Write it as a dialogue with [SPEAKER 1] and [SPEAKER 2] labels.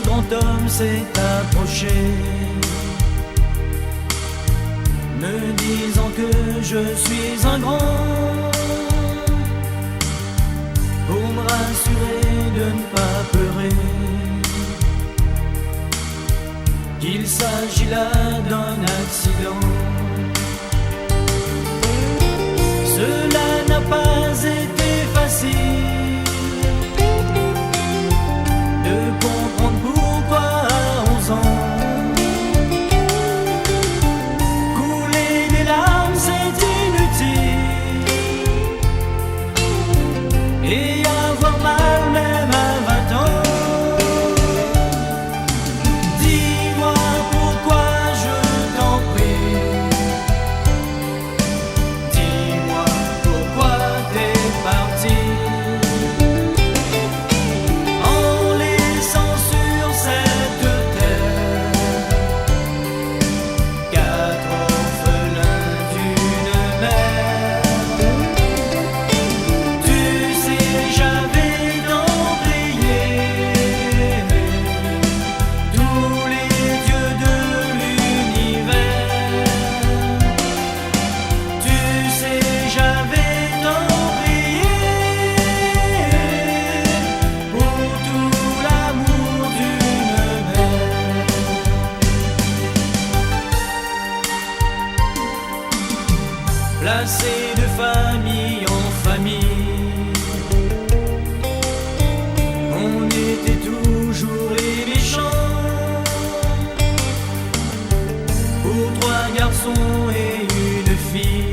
[SPEAKER 1] grand homme s'est approché, me disant que je suis un grand, pour me rassurer de ne pas pleurer, qu'il s'agit là d'un accident. Cela n'a pas été facile de comprendre pourquoi à 11 ans couler des larmes c'est inutile, et avoir mal même à 20 ans. Dis-moi pourquoi, je t'en prie, dis-moi pourquoi t'es parti, en laissant sur cette terre 4 orphelins d'une mère. Tu sais, j'avais tant prié tous les dieux de l'univers. Tu sais, j'avais tant prié pour tout l'amour d'une mère. Placé de famille en famille, on était toujours les méchants, pour 3 garçons et une fille.